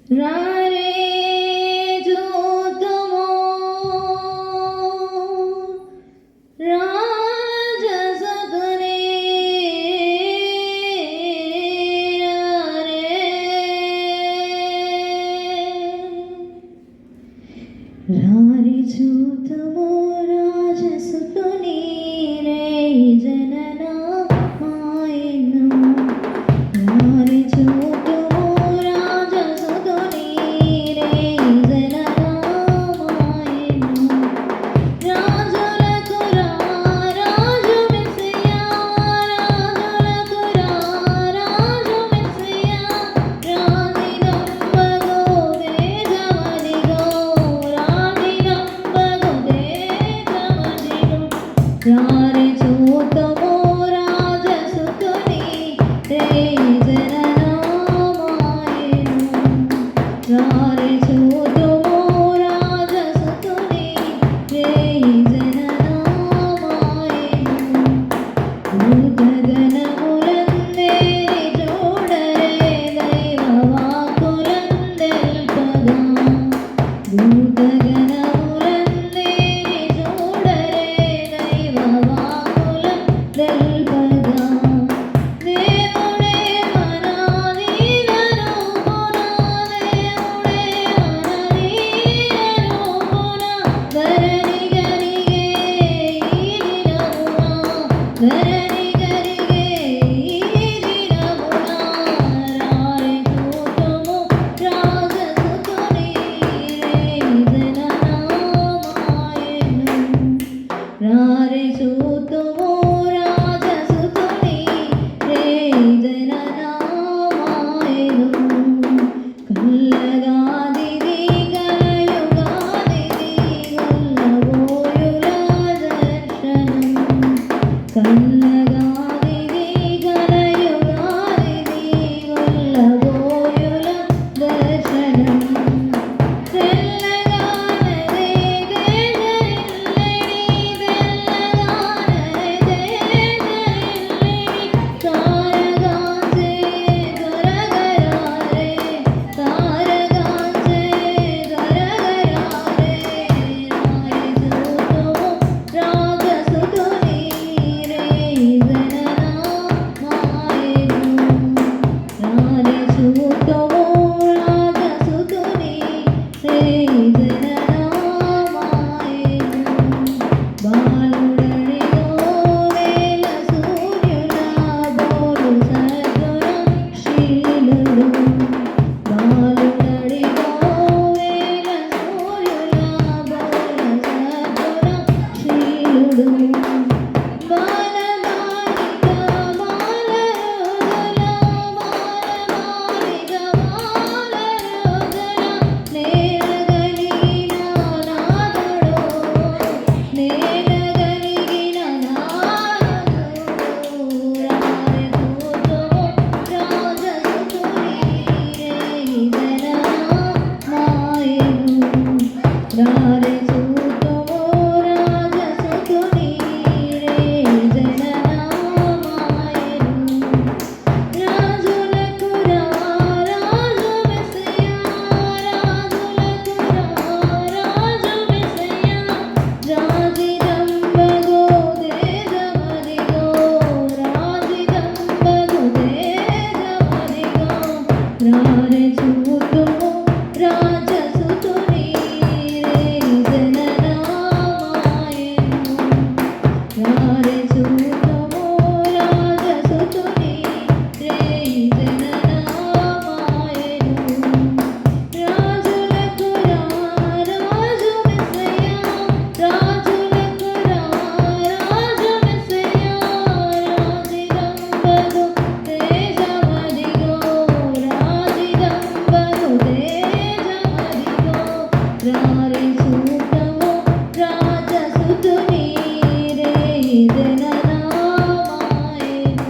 రారే చూతుము రాజసుతుని రారే రారి చూతుము రాజసుతుని రే జనన మాయను రారి చూతుము రాజసుతుని రే జనన మాయను రాజులకు రాజు మెస్సియా రాజులకు రాజు మెస్సియా రాజినంబగు దేశమదిగో రాజినంబగు దేశమదిగో రారి చూతుము రాజసుతుని రే జననామాయను రారి చూతుము రాజసుతుని రే జననామాయను భూతగణములందేరి చూడరే దైవవాక్కులందెల్పగా భూతగణములందేరి చూడరే దైవవాక్కులందెల్పగా దేవుడే మనదీనరూపున దేవుడే మనదీనరూపున ధరణిగనిగే ఈ దినమున ధరణిగనిగే ఈ దినమున రారి చూతుము రాజసుతుని రే జననామాయను రారి చూతుము రాజసుతుని రే జననామాయను కల్లగాదిది గలయుగాదిది గొల్లబోయుల దర్శనం కల్లగాదిది గలయుగాదిది గొల్లబోయుల దర్శనం తెల్లగానదే దేజరిల్లెడి తెల్లగానదే దేజరిల్లెడి తారగాంచే దొరగరారే తారగాంచే దొరగరారే రారి చూతుము రాజసుతుని రే జననామాయను రారి చూతుము రాజసుతుని రే జననామాయను బాలుడడిగో వేల సూర్యుల బోలు సద్గుణ శీలుడు బాలుడడిగో వేల సూర్యుల బోలు సద్గుణ శీలుడు బాలబాలిక బాలరోజుల బాలబాలిక బాలరోజుల నేలగలిగిన నాథుడు నేలగలిగిన నాథుడు రారి చూతుము రాజసుతుని రే జననామాయను రారి చూతుము రాజసుతుని రే జననామాయను రాజులకు రాజు మెస్సియా రాజులకు రాజు మెస్సియా రాజిదంబగు దేశమదిగో రాజిదంబగు దేశమదిగో రారి చూతుము రాజసుతుని రే జననామాయను రారి చూతుము రాజసుతుని రే జననామాయను రాజులకు రాజు మెస్సియా రాజులకు రాజు మెస్సియా రాజిదంబగు దేశమదిగో రాజిదంబగు దేశమదిగో రారి చూతుము రాజసుతుని రే జననామాయను